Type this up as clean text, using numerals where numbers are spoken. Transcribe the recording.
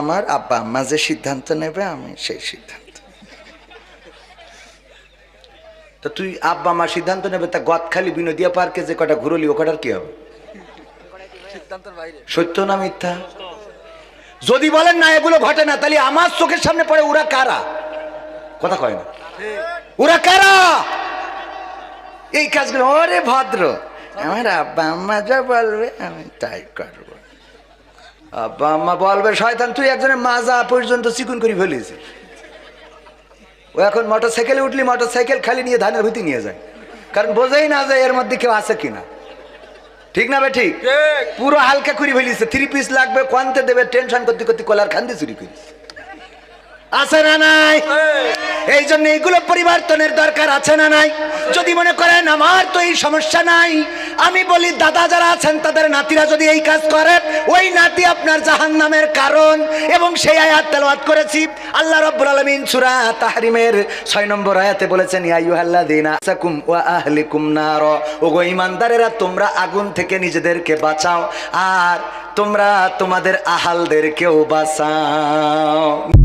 আমার আব্বা আম্মা যে সিদ্ধান্ত নেবে আমি সেই সিদ্ধান্ত। তো তুই আব্বা আম্মা সিদ্ধান্ত নেবে, তা গদখালি বিনোদিয়া পার্কে যে কটা ঘুরলি ও কটার কি হবে? সত্য না মিথ্যা? যদি বলেন না এগুলো ঘটে না, তাহলে আমার চোখের সামনে পড়ে ওরা কারা? কথা কয় না, ওরা কারা এই কাজগুলো? ওরে ভদ্র, আমার আব্বা আম্মা যা বলবে আমি তাই করবো। আব্বা আম্মা বলবে শয়তান, তুই একজনের মাজা পর্যন্ত চিকুন করে ফেলিস। ও এখন মোটর সাইকেলে উঠলি মোটর সাইকেল খালি নিয়ে ধানের ভিতরে নিয়ে যায়, কারণ বোঝেই না যে এর মধ্যে কেউ আছে কিনা। ঠিক না বে ঠিক? পুরো হালকা করে ফেলিস, 3 পিস লাগবে কোয়ান্তে দেবে, টেনশন করতে করতে কলার খান্দি চুরি করিস। আছে না নাই? এই জন্য এইগুলো পরিবর্তনের দরকার আছে না নাই? যদি মনে করেন আমার তো এই সমস্যা নাই, আমি বলি দাদা যারা আছেন তাদের নাতিরা যদি এই কাজ করে, ওই নাতি আপনার জাহান্নামের কারণ। এবং সেই আয়াত তেলাওয়াত করেছি, আল্লাহ রাব্বুল আলামিন সূরা তাহরিমের 6 নম্বর আয়াতে বলেছেন, ইয়া আইয়ুহাল্লাযীনা আমানুকুম ওয়া আহলিকুম নার, ওগো ঈমানদারেরা তোমরা আগুন থেকে নিজেদেরকে বাঁচাও আর তোমরা তোমাদের আহালদেরকেও বাঁচাও।